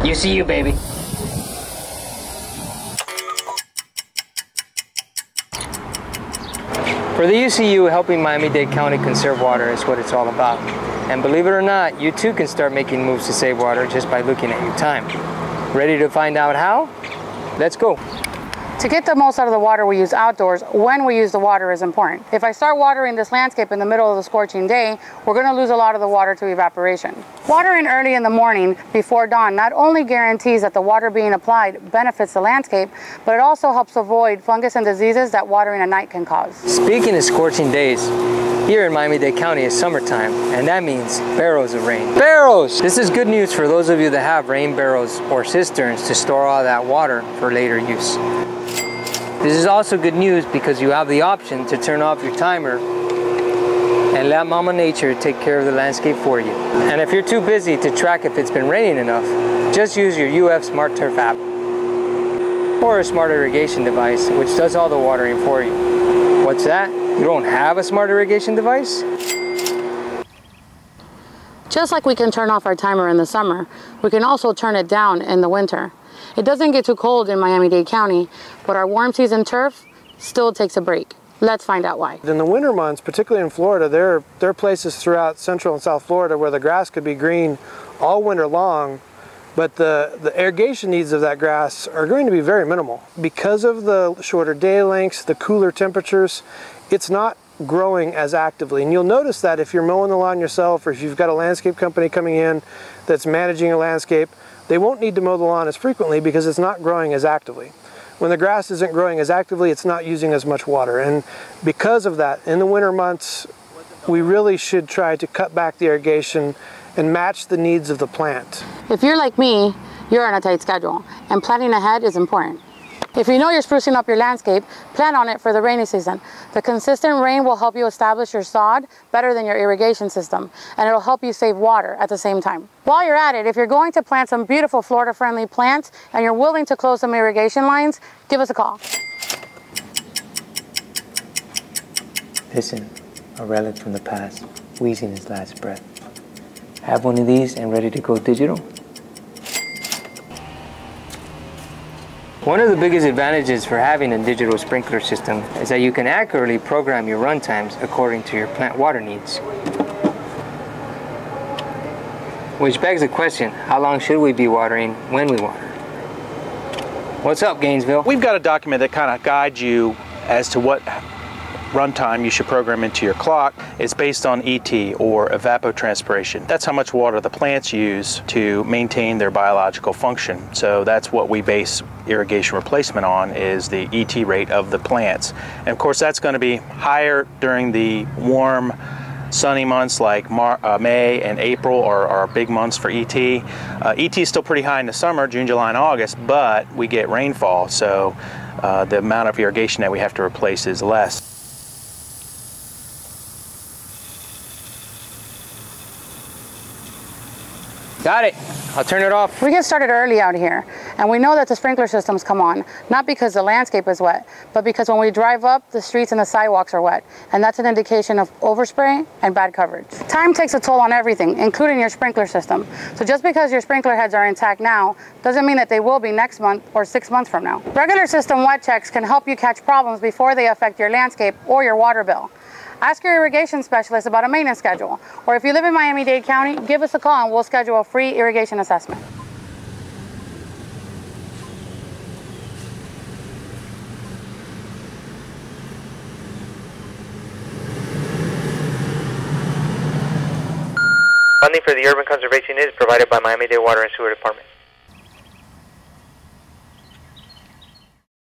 UCU, baby. For the UCU, helping Miami-Dade County conserve water is what it's all about. And believe it or not, you too can start making moves to save water just by looking at your time. Ready to find out how? Let's go. To get the most out of the water we use outdoors, when we use the water is important. If I start watering this landscape in the middle of the scorching day, we're going to lose a lot of the water to evaporation. Watering early in the morning before dawn not only guarantees that the water being applied benefits the landscape, but it also helps avoid fungus and diseases that watering at night can cause. Speaking of scorching days, here in Miami-Dade County is summertime, and that means barrels of rain. Barrels! This is good news for those of you that have rain barrels or cisterns to store all that water for later use. This is also good news because you have the option to turn off your timer and let Mama Nature take care of the landscape for you. And if you're too busy to track if it's been raining enough, just use your UF Smart Turf app or a smart irrigation device, which does all the watering for you. What's that? You don't have a smart irrigation device? Just like we can turn off our timer in the summer, we can also turn it down in the winter. It doesn't get too cold in Miami-Dade County, but our warm season turf still takes a break. Let's find out why. In the winter months, particularly in Florida, there are places throughout Central and South Florida where the grass could be green all winter long, but the irrigation needs of that grass are going to be very minimal. Because of the shorter day lengths, the cooler temperatures, it's not growing as actively. And you'll notice that if you're mowing the lawn yourself or if you've got a landscape company coming in that's managing a landscape, they won't need to mow the lawn as frequently because it's not growing as actively. When the grass isn't growing as actively, it's not using as much water. And because of that, in the winter months, we really should try to cut back the irrigation and match the needs of the plant. If you're like me, you're on a tight schedule, and planning ahead is important. If you know you're sprucing up your landscape, plan on it for the rainy season. The consistent rain will help you establish your sod better than your irrigation system, and it'll help you save water at the same time. While you're at it, if you're going to plant some beautiful Florida-friendly plants and you're willing to close some irrigation lines, give us a call. Listen, a relic from the past, wheezing his last breath. Have one of these and ready to go digital? One of the biggest advantages for having a digital sprinkler system is that you can accurately program your run times according to your plant water needs. Which begs the question, how long should we be watering when we water? What's up, Gainesville? We've got a document that kind of guides you as to what runtime you should program into your clock. It's based on ET, or evapotranspiration. That's how much water the plants use to maintain their biological function. So that's what we base irrigation replacement on, is the ET rate of the plants. And of course that's going to be higher during the warm, sunny months like May and April are our big months for ET. ET is still pretty high in the summer, June, July, and August, but we get rainfall, so the amount of irrigation that we have to replace is less. Got it. I'll turn it off. We get started early out here, and we know that the sprinkler systems come on, not because the landscape is wet, but because when we drive up, the streets and the sidewalks are wet, and that's an indication of overspray and bad coverage. Time takes a toll on everything, including your sprinkler system. So just because your sprinkler heads are intact now, doesn't mean that they will be next month or 6 months from now. Regular system wet checks can help you catch problems before they affect your landscape or your water bill. Ask your irrigation specialist about a maintenance schedule, or if you live in Miami-Dade County, give us a call and we'll schedule a free irrigation assessment. Funding for the urban conservation is provided by Miami-Dade Water and Sewer Department.